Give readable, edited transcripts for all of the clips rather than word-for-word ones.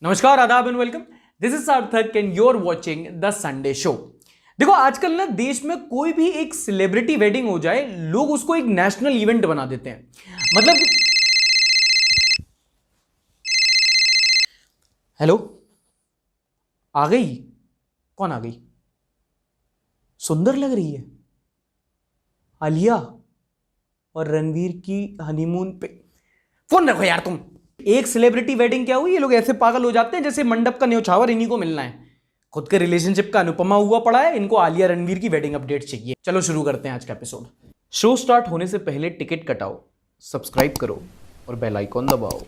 नमस्कार, आदाब and welcome. This is Sarthak and you are watching the Sunday show. देखो, आजकल ना देश में कोई भी एक सेलिब्रिटी वेडिंग हो जाए, लोग उसको एक नेशनल इवेंट बना देते हैं। मतलब कि हेलो, आ गई? कौन आ गई? सुंदर लग रही है आलिया और रणवीर की हनीमून पे। फोन रखो यार तुम। एक सेलिब्रिटी वेडिंग क्या हुई, ये लोग ऐसे पागल हो जाते हैं जैसे मंडप का न्योछावर इन्हीं को मिलना है। खुद के रिलेशनशिप का अनुपमा हुआ पड़ा है, इनको आलिया रणवीर की वेडिंग अपडेट चाहिए। चलो शुरू करते हैं आज का एपिसोड। शो स्टार्ट होने से पहले टिकट कटाओ, सब्सक्राइब करो और बेल आइकॉन दबाओ।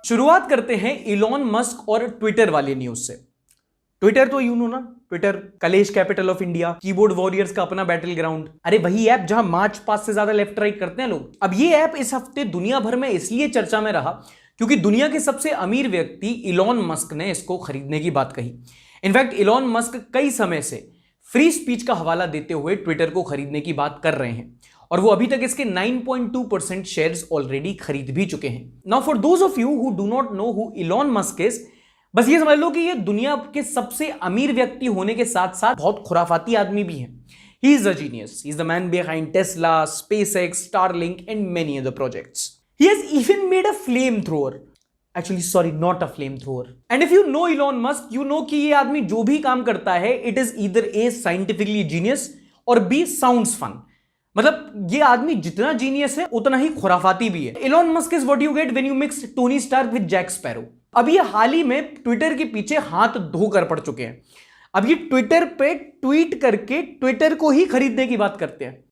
शुरुआत करते हैं इलॉन मस्क और ट्विटर वाली न्यूज से। ट्विटर तो यूं ना, ट्विटर कलेश capital of India, keyboard warriors का अपना बैटल ग्राउंड। अरे वही ऐप जहां मार्च पास्ट से ज्यादा लेफ्ट राइट करते हैं लोग। अब ये ऐप इस हफ्ते दुनिया भर में इसलिए चर्चा में रहा क्योंकि दुनिया के सबसे अमीर व्यक्ति इलॉन मस्क ने इसको खरीदने की बात कही। इनफैक्ट इलॉन मस्क कई समय से फ्री स्पीच का हवाला देते हुए ट्विटर को खरीदने की बात कर रहे हैं और वो अभी तक इसके 9.2% शेयर्स ऑलरेडी खरीद भी चुके हैं। Now for those of you who do not know who Elon Musk is, बस ये समझ लो कि ये दुनिया के सबसे अमीर व्यक्ति होने के साथ साथ बहुत खुराफाती आदमी भी हैं। He is a genius, he is the man behind Tesla, SpaceX, Starlink and many other projects. He has even made a flamethrower. Actually, sorry, not a flamethrower. And if you know Elon Musk, you know कि ये आदमी जो भी काम करता है, it is either A, scientifically genius और B, sounds fun. मतलब ये आदमी जितना जीनियस है उतना ही खुराफाती भी है। Elon Musk is what you get when you mix Tony Stark with Jack Sparrow. अब ये हाल ही में ट्विटर के पीछे हाथ धोकर पड़ चुके हैं। अब ये ट्विटर पे ट्वीट करके ट्विटर को ही खरीदने की बात करते हैं।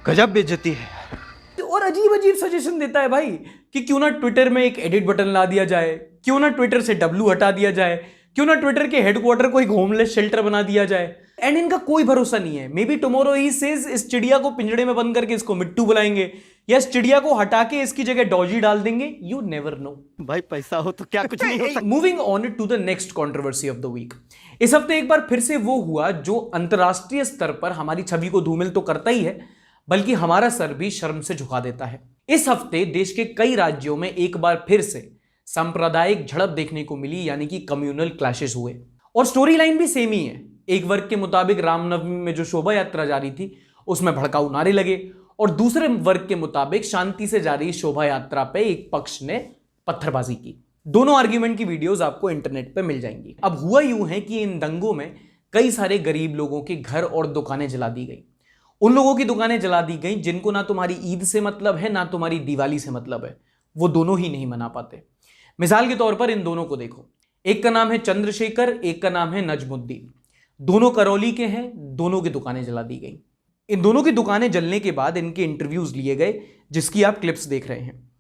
गजब बेइज्जती है और अजीब अजीब सजेशन देता है भाई कि क्यों ना ट्विटर में एक एडिट बटन ला दिया जाए, क्यों ना ट्विटर से W हटा दिया जाए, क्यों ना ट्विटर के हेडक्वार्टर को एक होमलेस शेल्टर बना दिया जाए। एंड इनका कोई भरोसा नहीं है। May be tomorrow he says इस चिड़िया को पिंजड़े में बंद करके इसको मिट्टू बुलाएंगे या इस चिड़िया को हटा के इसकी जगह डॉजी डाल देंगे। यू नेवर नो भाई, पैसा हो तो क्या कुछ नहीं हो सकता। Moving on to the next controversy of the week. इस हफ्ते एक बार फिर से वो हुआ जो अंतरराष्ट्रीय स्तर पर हमारी छवि को धूमिल तो करता ही है, बल्कि हमारा सर भी शर्म से झुका देता है। इस हफ्ते देश के कई राज्यों में एक बार फिर से सांप्रदायिक झड़प देखने को मिली, यानी कि कम्युनल क्लैशेस हुए। और स्टोरी लाइन भी सेम ही है। एक वर्ग के मुताबिक रामनवमी में जो शोभा यात्रा जारी थी उसमें भड़काऊ नारे लगे और दूसरे वर्ग के मुताबिक शांति से जारी शोभा यात्रा पे एक पक्ष ने पत्थरबाजी की। दोनों आर्ग्यूमेंट की वीडियोस आपको इंटरनेट पे मिल जाएंगी। अब हुआ यूं है कि इन दंगों में कई सारे गरीब लोगों के घर और दुकानें जला दी गई। उन लोगों की दुकानें जला दी गई जिनको ना तुम्हारी ईद से मतलब है ना तुम्हारी दिवाली से मतलब है। वो दोनों ही नहीं मना पाते। मिसाल के तौर पर इन दोनों को देखो। एक का नाम है चंद्रशेखर, एक का नाम है नजमुद्दीन। दोनों करौली के हैं, दोनों की दुकानें जला दी गई। इन दोनों की दुकानें जलने के बाद इनके इंटरव्यूज लिए गए, जिसकी आप क्लिप्स देख रहे हैं।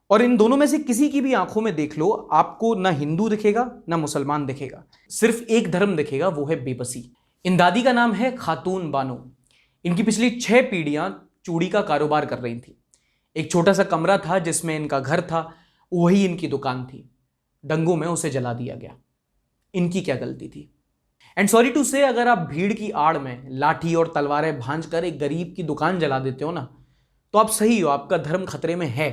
और इन दोनों में से किसी की भी आंखों में देख लो, आपको ना हिंदू दिखेगा ना मुसलमान दिखेगा, सिर्फ एक धर्म दिखेगा, वो है बेबसी। इन दादी का नाम है खातून बानो। इनकी पिछली 6 पीढ़ियां चूड़ी का कारोबार कर रही थी। एक छोटा सा कमरा था जिसमें इनका घर था, वही इनकी दुकान थी। दंगों में उसे जला दिया गया। इनकी क्या गलती थी? एंड सॉरी टू से, अगर आप भीड़ की आड़ में लाठी और तलवारें भांज कर एक गरीब की दुकान जला देते हो ना, तो आप सही हो, आपका धर्म खतरे में है,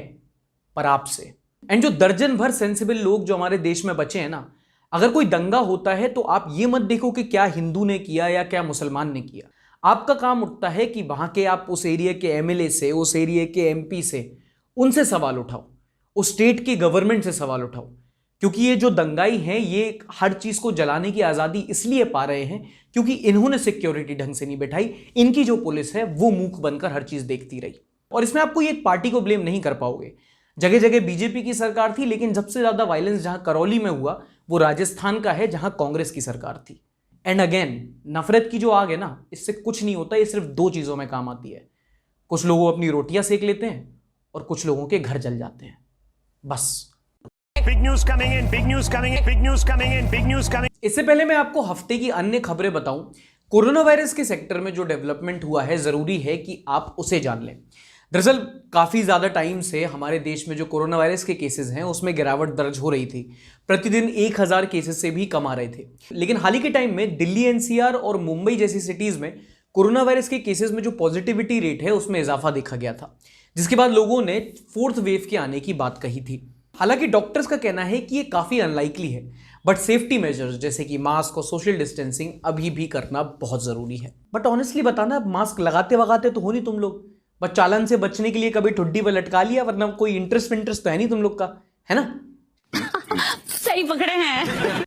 पर आपसे। एंड जो दर्जन भर सेंसिबल लोग जो हमारे देश में बचे हैं ना, अगर कोई दंगा होता है तो आप ये मत देखो कि क्या हिंदू ने किया या क्या मुसलमान ने किया। आपका काम उठता है कि वहां के आप उस एरिया के MLA से, उस एरिया के MP से, उनसे सवाल उठाओ, उस स्टेट की गवर्नमेंट से सवाल उठाओ। क्योंकि ये जो दंगाई हैं ये हर चीज को जलाने की आजादी इसलिए पा रहे हैं क्योंकि इन्होंने सिक्योरिटी ढंग से नहीं बैठाई। इनकी जो पुलिस है वो मूक बनकर हर चीज देखती रही। और इसमें आप कोई एक पार्टी को ब्लेम नहीं कर पाओगे। जगह जगह बीजेपी की सरकार थी, लेकिन सबसे ज्यादा वायलेंस जहां करौली में हुआ वो राजस्थान का है, जहां कांग्रेस की सरकार थी। एंड अगेन, नफरत की जो आग है ना, इससे कुछ नहीं होता। ये सिर्फ 2 चीजों में काम आती है। कुछ लोग अपनी रोटियां सेक लेते हैं और कुछ लोगों के घर जल जाते हैं, बस। Big news coming in, big news coming in, big news coming in, big news coming। इससे पहले मैं आपको हफ्ते की अन्य खबरें बताऊं। कोरोना वायरस के सेक्टर में जो डेवलपमेंट हुआ है, जरूरी है कि आप उसे जान लें। दरअसल काफी ज्यादा टाइम से हमारे देश में जो कोरोना वायरस के केसेस हैं उसमें गिरावट दर्ज हो रही थी। प्रतिदिन 1000 केसेस से भी कम आ रहे थे। लेकिन हाल ही के टाइम में दिल्ली NCR और मुंबई जैसी सिटीज में कोरोना वायरस के केसेस में जो पॉजिटिविटी रेट है उसमें इजाफा देखा गया था, जिसके बाद लोगों ने 4th वेव के आने की बात कही थी। हालांकि डॉक्टर्स का कहना है कि ये काफी अनलाइकली है, बट सेफ्टी मेजर्स जैसे कि मास्क और सोशल डिस्टेंसिंग अभी भी करना बहुत जरूरी है। बट ऑनेस्टली बताना, मास्क लगाते वगाते तो हो नहीं तुम लोग, बस चालान से बचने के लिए कभी ठुड्डी पर लटका लिया, वरना कोई इंटरेस्ट तो है नहीं तुम लोग का, है ना? सही पकड़े हैं।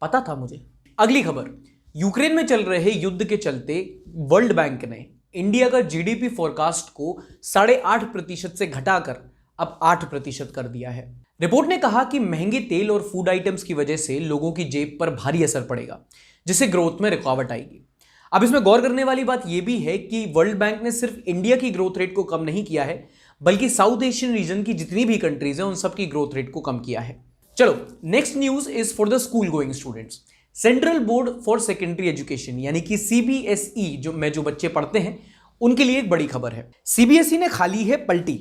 पता था मुझे। अगली खबर, यूक्रेन में चल रहे युद्ध के चलते वर्ल्ड बैंक ने इंडिया का जीडीपी फोरकास्ट को 8.5% से घटाकर अब 8% कर दिया है। रिपोर्ट ने कहा कि महंगे तेल और फूड आइटम्स की वजह से लोगों की जेब पर भारी असर पड़ेगा, जिससे ग्रोथ में रुकावट आएगी। अब इसमें गौर करने वाली बात यह भी है कि वर्ल्ड बैंक ने सिर्फ इंडिया की ग्रोथ रेट को कम नहीं किया है, बल्कि साउथ एशियन रीजन की जितनी भी कंट्रीज हैं उन सब की ग्रोथ रेट को कम किया है। चलो, next news is for the school going students. Central board for secondary education यानी कि सीबीएसई जो बच्चे पढ़ते हैं उनके लिए एक बड़ी खबर है। सीबीएसई ने खाली है पलटी।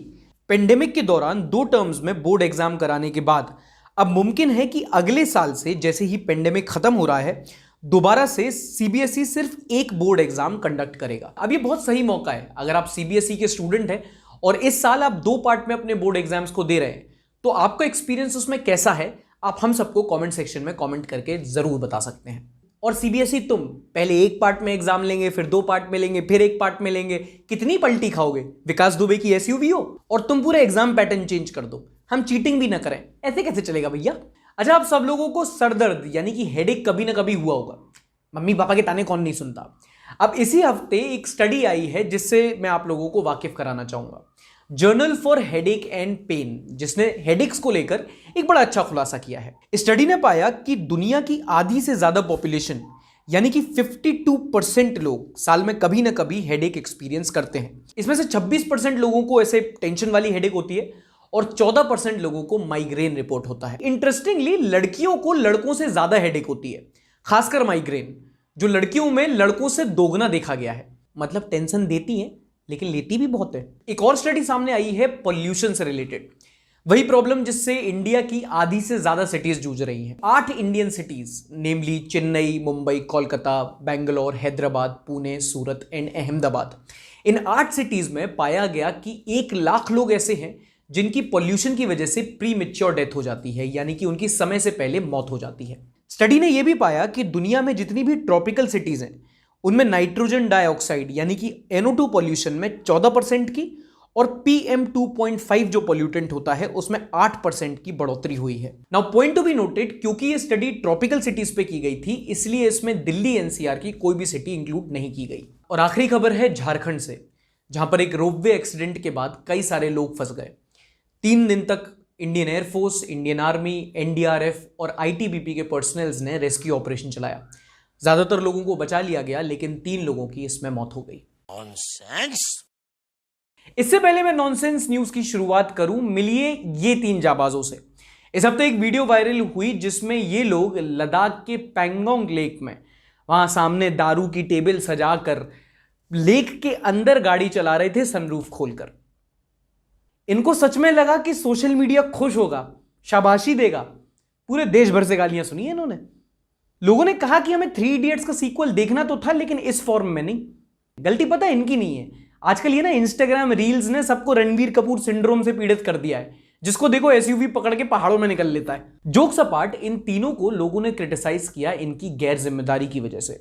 पेंडेमिक के दौरान 2 टर्म्स में बोर्ड एग्जाम कराने के बाद अब मुमकिन है कि अगले साल से, जैसे ही पेंडेमिक खत्म हो रहा है, दोबारा से सीबीएसई सिर्फ एक बोर्ड एग्जाम कंडक्ट करेगा। अब ये बहुत सही मौका है, अगर आप सीबीएसई के स्टूडेंट हैं और इस साल आप 2 पार्ट में अपने बोर्ड एग्जाम्स को दे रहे हैं, तो आपका एक्सपीरियंस उसमें कैसा है, आप हम सबको कमेंट सेक्शन में कमेंट करके जरूर बता सकते हैं। और सीबीएसई तुम पहले 1 पार्ट में एग्जाम लेंगे, फिर 2 पार्ट में लेंगे, फिर 1 पार्ट में लेंगे, कितनी पलटी खाओगे? विकास दुबे की एसयूवी हो और तुम पूरे एग्जाम पैटर्न चेंज कर दो, हम चीटिंग भी ना करें, ऐसे कैसे चलेगा भैया? अच्छा, आप सब लोगों को सरदर्द यानी कि हेडेक कभी ना कभी हुआ होगा। मम्मी पापा के ताने कौन नहीं सुनता। अब इसी हफ्ते एक स्टडी आई है जिससे मैं आप लोगों को वाकिफ कराना चाहूंगा। Journal for headache and pain, जिसने हेडेक्स को लेकर एक बड़ा अच्छा खुलासा किया है। स्टडी ने पाया कि दुनिया की आधी से ज्यादा पॉपुलेशन यानी कि 52% लोग साल में कभी ना कभी हेडेक एक्सपीरियंस करते हैं। इसमें से 26% लोगों को ऐसे टेंशन वाली हेडेक होती है और 14% लोगों को माइग्रेन रिपोर्ट होता है। इंटरेस्टिंगली लड़कियों को लड़कों से ज्यादा हेडेक होती है, खासकर माइग्रेन, जो लड़कियों में लड़कों से दोगुना देखा गया है। मतलब टेंशन देती है लेकिन लेती भी बहुत है। एक और स्टडी सामने आई है पॉल्यूशन से रिलेटेड, वही प्रॉब्लम जिससे इंडिया की आधी से ज्यादा सिटीज जूझ रही हैं। 8 Indian cities namely Chennai, Mumbai, Kolkata, Bangalore, Hyderabad, Pune, Surat and Ahmedabad, in 8 cities में पाया गया कि 1 लाख लोग ऐसे हैं जिनकी पॉल्यूशन की वजह से प्री मैच्योर डेथ हो जाती है, यानी कि उनकी समय से पहले मौत हो जाती है। स्टडी ने यह भी पाया कि दुनिया में जितनी भी ट्रॉपिकल सिटीज हैं उनमें नाइट्रोजन डाइऑक्साइड यानी कि NO2 पॉल्यूशन में 14% की और PM2.5 जो पॉल्यूटेंट होता है उसमें 8% की बढ़ोतरी हुई है। Now point to be noted, क्योंकि ये स्टडी ट्रॉपिकल सिटीज पे की गई थी, इसलिए इसमें दिल्ली NCR की कोई भी सिटी इंक्लूड नहीं की गई। और आखिरी खबर है झारखंड से, जहां पर एक रोपवे एक्सीडेंट के बाद कई सारे लोग फंस गए। 3 दिन तक Indian air force, Indian army, NDRF और ITBP के पर्सनल्स ने रेस्क्यू ऑपरेशन चलाया। ज्यादातर लोगों को बचा लिया गया, लेकिन 3 लोगों की इसमें मौत हो गई। नॉनसेंस। इससे पहले मैं नॉनसेंस न्यूज की शुरुआत करूं, मिलिए ये 3 जाबाजों से। इस हफ्ते एक वीडियो वायरल हुई जिसमें ये लोग लद्दाख के पैंगोंग लेक में, वहां सामने दारू की टेबल सजाकर लेक के अंदर गाड़ी चला रहे थे सनरूफ खोलकर। इनको सच में लगा कि सोशल मीडिया खुश होगा, शाबाशी देगा। पूरे देश भर से गालियां सुनी है इन्होंने। लोगों ने कहा कि हमें 3 इडियट्स का सीक्वल देखना तो था, लेकिन इस फॉर्म में नहीं। गलती पता है इनकी नहीं है, आजकल ये ना इंस्टाग्राम रील्स ने सबको रणबीर कपूर सिंड्रोम से पीड़ित कर दिया है, जिसको देखो एसयूवी पकड़ के पहाड़ों में निकल लेता है। जोक्स अपार्ट, इन तीनों को लोगों ने क्रिटिसाइज किया इनकी गैर जिम्मेदारी की वजह से।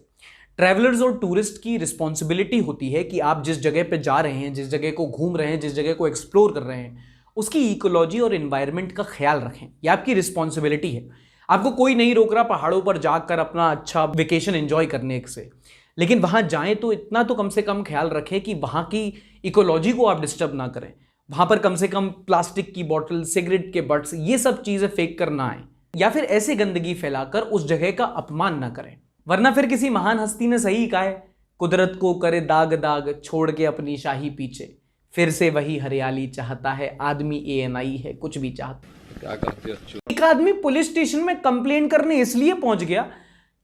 ट्रैवलर्स और टूरिस्ट की रिस्पॉन्सिबिलिटी होती है कि आप जिस जगह पे जा रहे हैं, जिस जगह को घूम रहे हैं, जिस जगह को एक्सप्लोर कर रहे हैं, उसकी इकोलॉजी और एनवायरनमेंट का ख्याल रखें। यह आपकी रिस्पॉन्सिबिलिटी है। आपको कोई नहीं रोक रहा पहाड़ों पर जाकर अपना अच्छा वेकेशन एंजॉय करने से, लेकिन वहां जाएं तो इतना तो कम से कम ख्याल रखें कि वहां की इकोलॉजी को आप डिस्टर्ब ना करें। वहां पर कम से कम प्लास्टिक की बोतल, सिगरेट के बट्स, ये सब चीजें फेंक कर ना आए, या फिर ऐसे गंदगी फैलाकर उस जगह का अपमान ना करें। वरना फिर किसी महान हस्ती ने सही कहा है, कुदरत को करे दाग दाग, छोड़ के अपनी शाही पीछे, फिर से वही हरियाली चाहता है आदमी, ANI है कुछ भी चाहता। क्या करते हो? एक आदमी पुलिस स्टेशन में कंप्लेंट करने इसलिए पहुंच गया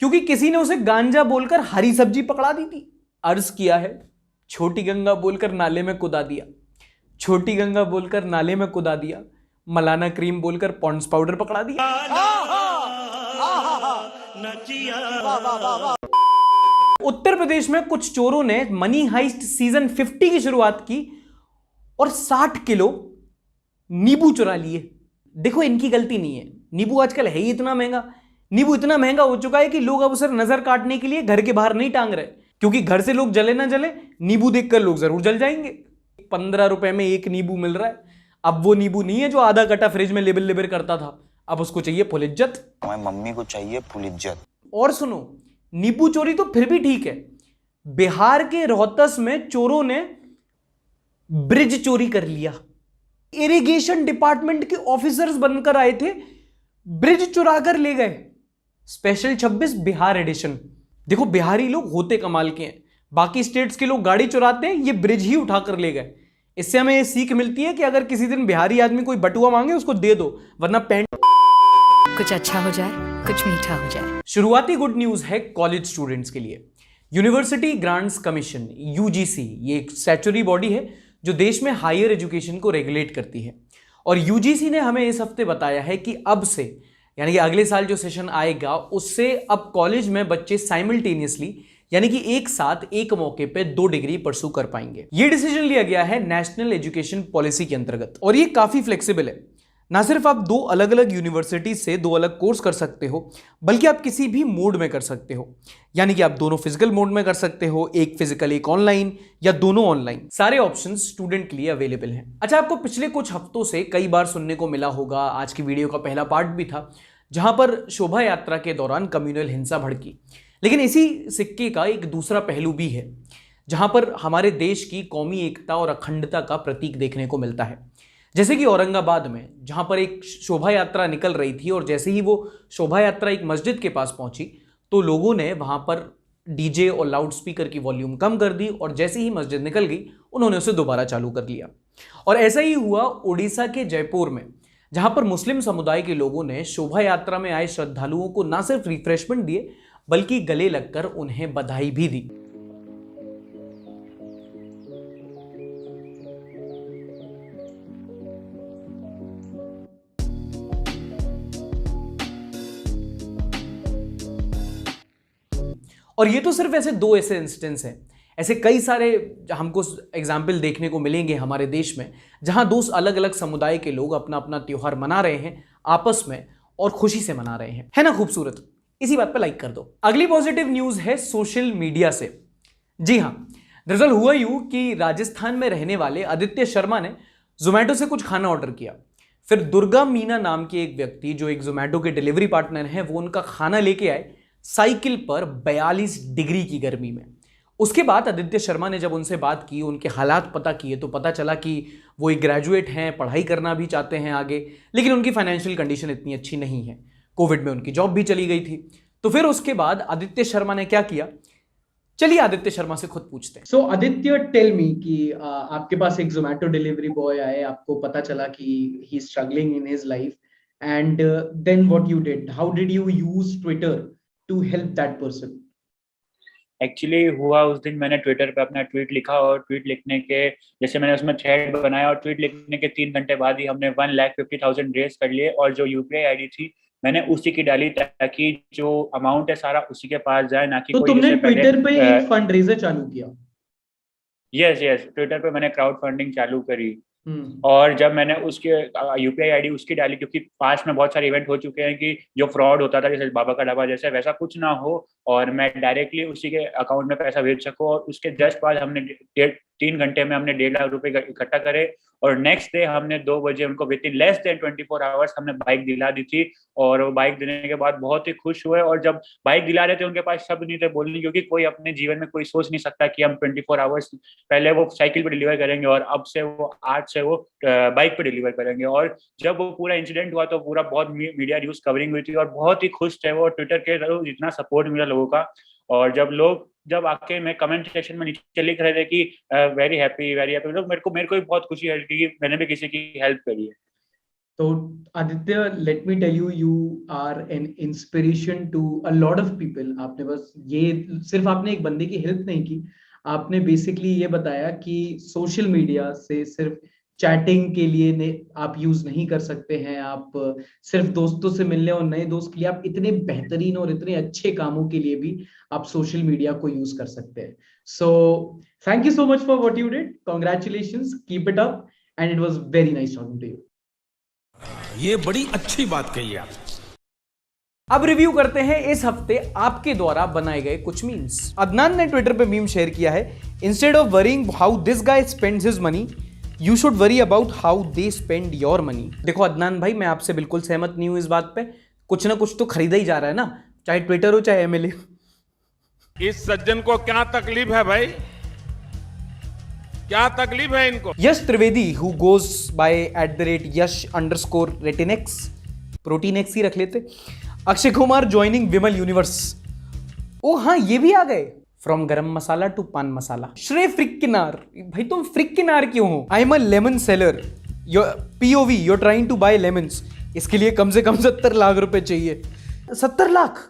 क्योंकि किसी ने उसे गांजा बोलकर हरी सब्जी पकड़ा दी थी। अर्ज किया है, छोटी गंगा बोलकर नाले में कुदा दिया, छोटी गंगा बोलकर नाले में कुदा दिया, मलाना क्रीम बोलकर पॉन्ड्स पाउडर पकड़ा दिया। उत्तर प्रदेश में कुछ चोरों ने मनी हाइस्ट सीजन 50 की शुरुआत की और 60 किलो नींबू चुरा लिए। देखो इनकी गलती नहीं है, नींबू आजकल है ही इतना महंगा। नींबू इतना महंगा हो चुका है कि लोग अब उसे नजर काटने के लिए घर के बाहर नहीं टांग रहे, क्योंकि घर से लोग जले ना जले, नींबू देखकर लोग जरूर जल जाएंगे। 15 रुपए में एक नींबू मिल रहा है। अब वो नींबू नहीं है जो आधा कटा फ्रिज में लेबर लेबर करता था, अब उसको चाहिए फुल इज्जत। हमारी मम्मी को चाहिए फुल इज्जत। और सुनो, नींबू चोरी तो फिर भी ठीक है, बिहार के रोहतस में चोरों ने ब्रिज चोरी कर लिया। इरिगेशन डिपार्टमेंट के ऑफिसर्स बनकर आए थे, ब्रिज चुरा कर ले गए। Special 26 Bihar edition. देखो बिहारी लोग होते कमाल के हैं, बाकी स्टेट्स के लोग गाड़ी चुराते हैं, ये ब्रिज ही उठाकर ले गए। इससे हमें ये सीख मिलती है कि अगर किसी दिन बिहारी आदमी कोई बटुआ मांगे उसको दे दो, वरना पैंट। कुछ अच्छा हो जाए, कुछ मीठा हो जाए। शुरुआती गुड न्यूज है कॉलेज स्टूडेंट्स के लिए। यूनिवर्सिटी ग्रांट्स कमीशन यूजीसी, ये एक स्टैट्यूटरी बॉडी है जो देश में हायर एजुकेशन को रेगुलेट करती है। और यूजीसी ने हमें इस हफ्ते बताया है कि अब से, यानी कि अगले साल जो सेशन आएगा उससे अब कॉलेज में बच्चे साइमल्टेनियसली, यानी कि एक साथ एक मौके पे 2 डिग्री परसू कर पाएंगे। ये डिसीजन लिया गया है नेशनल एजुकेशन पॉलिसी के अंतर्गत, और ये काफी फ्लेक्सिबल है। ना सिर्फ आप 2 अलग अलग यूनिवर्सिटी से 2 अलग कोर्स कर सकते हो, बल्कि आप किसी भी मोड में कर सकते हो। यानी कि आप दोनों फिजिकल मोड में कर सकते हो, एक फिजिकल एक ऑनलाइन, या दोनों ऑनलाइन। सारे ऑप्शंस स्टूडेंट के लिए अवेलेबल हैं। अच्छा, आपको पिछले कुछ हफ्तों से कई बार सुनने को मिला होगा, आज की वीडियो का पहला पार्ट भी था जहां पर शोभा यात्रा के दौरान कम्युनल हिंसा भड़की। लेकिन इसी सिक्के का एक दूसरा पहलू भी है, जहां पर हमारे देश की कौमी एकता और अखंडता का प्रतीक देखने को मिलता है। जैसे कि औरंगाबाद में, जहां पर एक शोभा यात्रा निकल रही थी और जैसे ही वो शोभा यात्रा एक मस्जिद के पास पहुंची तो लोगों ने वहां पर डीजे और लाउड स्पीकर की वॉल्यूम कम कर दी, और जैसे ही मस्जिद निकल गई उन्होंने उसे दोबारा चालू कर लिया। और ऐसा ही हुआ उड़ीसा के जयपुर में, जहां पर मुस्लिम समुदाय के लोगों ने शोभा यात्रा में आए श्रद्धालुओं को न सिर्फ रिफ्रेशमेंट दिए, बल्कि गले लगकर उन्हें बधाई भी दी। और ये तो सिर्फ ऐसे 2 ऐसे इंस्टेंस हैं, ऐसे कई सारे हमको एग्जाम्पल देखने को मिलेंगे हमारे देश में, जहां 2 अलग अलग समुदाय के लोग अपना अपना त्योहार मना रहे हैं आपस में और खुशी से मना रहे हैं। है ना खूबसूरत? इसी बात पे लाइक कर दो। अगली पॉजिटिव न्यूज है सोशल मीडिया से। जी हां, दरअसल हुआ यूं कि राजस्थान में रहने वाले आदित्य शर्मा ने जोमैटो से कुछ खाना ऑर्डर किया। फिर दुर्गा मीना नाम के एक व्यक्ति जो एक जोमैटो के डिलीवरी पार्टनर हैं, वो उनका खाना लेके आए साइकिल पर 42 डिग्री की गर्मी में। उसके बाद आदित्य शर्मा ने जब उनसे बात की, उनके हालात पता किए, तो पता चला कि वो एक ग्रेजुएट हैं, पढ़ाई करना भी चाहते हैं आगे, लेकिन उनकी फाइनेंशियल कंडीशन इतनी अच्छी नहीं है। कोविड में उनकी जॉब भी चली गई थी। तो फिर उसके बाद आदित्य शर्मा ने क्या किया, चलिए आदित्य शर्मा से खुद पूछते हैं। सो आदित्य, टेल मी कि आपके पास एक जोमैटो डिलीवरी बॉय आए, आपको पता चला कि he is struggling in his life, and then what you did, how did you use Twitter to help that person? Actually हुआ उस दिन मैंने ट्विटर पे अपना ट्वीट लिखा, और ट्वीट लिखने के जैसे मैंने उसमें थ्रेड बनाया, और ट्वीट लिखने के 3 घंटे बाद ही हमने 1,50,000 रेज कर लिए, और जो यूपीआई आईडी थी मैंने उसी की डाली, ताकि जो अमाउंट है सारा उसी के पास जाए, ना कि तो तुमने ट्विटर पे एक फंड रेजर चालू किया? यस, ट्विटर पे मैंने क्राउड फंडिंग चालू करी। और जब मैंने उसके यूपीआई आईडी उसकी डाली, क्योंकि पास में बहुत सारे इवेंट हो चुके हैं कि जो फ्रॉड होता था, जैसे बाबा का ढाबा जैसे, वैसा कुछ ना हो और मैं डायरेक्टली उसी के अकाउंट में पैसा भेज सकूं। और उसके जस्ट बाद हमने 3 घंटे में हमने 1.5 लाख रुपए इकट्ठा करे, और नेक्स्ट डे हमने 2 बजे उनको with in less than 24 hours हमने बाइक दिला दी थी। और वो बाइक देने के बाद बहुत ही खुश हुए, और जब बाइक दिला रहे थे उनके पास शब्द नहीं थे बोलने, क्योंकि कोई अपने जीवन में कोई सोच नहीं सकता कि हम 24 आवर्स पहले वो साइकिल पे डिलीवर करेंगे और अब से वो आज से वो बाइक पे डिलीवर करेंगे। और जब वो पूरा इंसिडेंट हुआ तो पूरा बहुत मीडिया न्यूज कवरिंग हुई थी, और बहुत ही खुश थे वो। ट्विटर के जितना सपोर्ट मिला लोगों का, और जब आके मैं कमेंट सेक्शन में नीचे लिख रहे थे कि वेरी हैप्पी, तो मेरे को भी बहुत खुशी है कि मैंने भी किसी की हेल्प करी है। तो Aditya, let me tell you, you are an inspiration to a lot of people. आपने बस ये सिर्फ आपने एक बंदे की हेल्प नहीं की, आपने बेसिकली ये बताया कि सोशल मीडिया से सिर्फ चैटिंग के लिए आप यूज नहीं कर सकते हैं, आप सिर्फ दोस्तों से मिलने और नए दोस्त के लिए, आप इतने बेहतरीन और इतने अच्छे कामों के लिए भी आप सोशल मीडिया को यूज कर सकते हैं। So thank you so much for what you did, congratulations, keep it up, and it was very nice talking to you. ये बड़ी अच्छी बात कही आप। अब रिव्यू करते हैं इस हफ्ते आपके द्वारा बनाए गए कुछ मीम्स। अदनान ने ट्विटर पे मीम शेयर किया है, instead of worrying how this guy spends his money, you should worry about how they spend your money. देखो अदनान भाई, मैं आपसे बिल्कुल सहमत नहीं हूं इस बात पे। कुछ ना कुछ तो खरीदा ही जा रहा है ना, चाहे ट्विटर हो चाहे एमएलए। इस सज्जन को क्या तकलीफ है भाई, क्या तकलीफ है इनको। Yash Trivedi who goes by @यश_retinex, प्रोटीनेक्स ही रख लेते। अक्षय कुमार ज्वाइनिंग विमल यूनिवर्स, ओ हाँ ये भी आ गए। फ्रॉम गरम मसाला टू पान मसाला। श्रेय फ्रिक्किनार, भाई तुम फ्रिक्किनार क्यों हो। I am a lemon seller, your POV you're trying to buy lemons, इसके लिए कम से कम 70 लाख रुपए चाहिए। 70 लाख,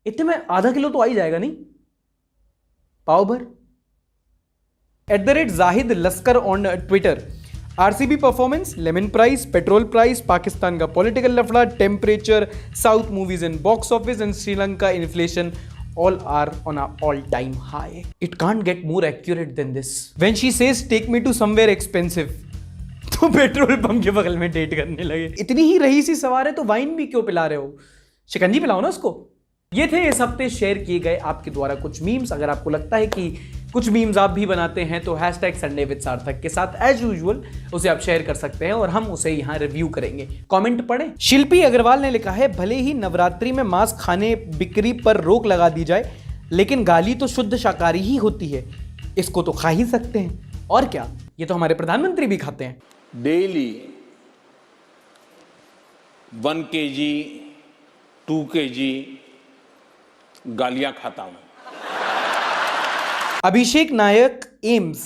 इतने में आधा किलो तो आ ही जाएगा नहीं, पाव भर। @Zahid Laskar on Twitter, RCB performance, lemon price, petrol price, Pakistan का पॉलिटिकल लफड़ा, temperature, south movies in box office and Sri Lanka inflation all are on a all-time high. It can't get more accurate than this. When she says take me to somewhere expensive, तो petrol pump के बगल में date करने लगे। इतनी ही रही सी सवार है तो वाइन भी क्यों पिला रहे हो, शिकंजी पिलाओ ना उसको। ये थे इस हफ्ते शेयर किए गए आपके द्वारा कुछ मीम्स। अगर आपको लगता है कि कुछ मीम्स आप भी बनाते हैं तो #SundayWithSarthak के साथ एज यूजुअल उसे आप शेयर कर सकते हैं और हम उसे यहाँ रिव्यू करेंगे। कमेंट पढ़ें। शिल्पी अग्रवाल ने लिखा है, भले ही नवरात्रि में मांस खाने बिक्री पर रोक लगा दी जाए, लेकिन गाली तो शुद्ध शाकाहारी ही होती है, इसको तो खा ही सकते हैं। और क्या, ये तो हमारे प्रधानमंत्री भी खाते हैं। डेली 1 kg 2 kg गालियां खाता हूं। Abhishek Nayak AIIMS,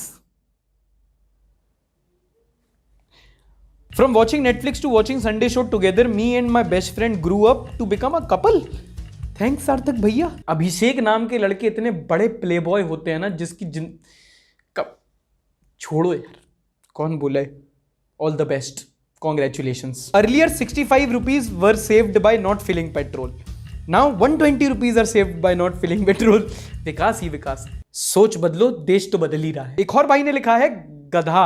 from watching Netflix to watching Sunday show together, me and my best friend grew up to become a couple. Thanks Sarthak भैया। अभिषेक नाम के लड़के इतने बड़े प्ले बॉय होते हैं ना, जिसकी छोड़ो यार, कौन बोला है। All the best, congratulations. Earlier 65 rupees were saved by not filling petrol, now 120 rupees are saved by not filling petrol. विकास ही विकास, सोच बदलो, देश तो बदल ही रहा है। एक और भाई ने लिखा है, गधा,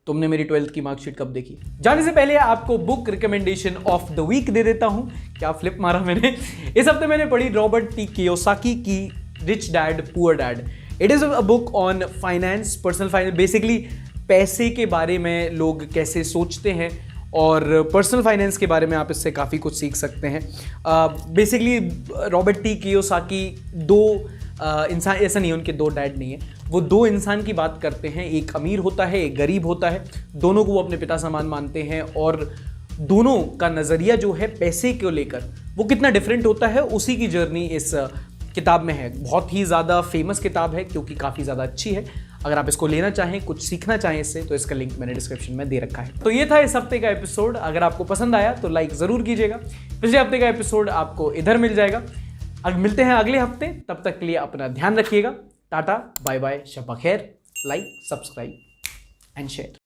तुमने मेरी 12th की मार्कशीट कब देखी। जाने से पहले आपको book recommendation of the week दे देता हूं। क्या फ्लिप मारा मैंने। इस हफ्ते मैंने पढ़ी रॉबर्ट टी कियोसाकी की rich dad poor dad. It is a book on finance, personal finance, basically पैसे के बारे में लोग कैसे सोचते हैं और पर्सनल फाइनेंस के बारे में आप इससे काफ़ी कुछ सीख सकते हैं। बेसिकली रॉबर्ट टी कियोसाकी दो इंसान, ऐसा नहीं है उनके 2 डैड नहीं है, वो 2 इंसान की बात करते हैं। एक अमीर होता है, एक गरीब होता है, दोनों को वो अपने पिता समान मानते हैं और दोनों का नज़रिया जो है पैसे को लेकर वो कितना डिफरेंट होता है, उसी की जर्नी इस किताब में है। बहुत ही ज़्यादा फेमस किताब है क्योंकि काफ़ी ज़्यादा अच्छी है। अगर आप इसको लेना चाहें, कुछ सीखना चाहें इससे, तो इसका लिंक मैंने डिस्क्रिप्शन में दे रखा है। तो ये था इस हफ्ते का एपिसोड। अगर आपको पसंद आया तो लाइक ज़रूर कीजिएगा। पिछले हफ्ते का एपिसोड आपको इधर मिल जाएगा। अब मिलते हैं अगले हफ्ते, तब तक के लिए अपना ध्यान रखिएगा। टाटा बाय बाय, शब खैर। Like, subscribe and share.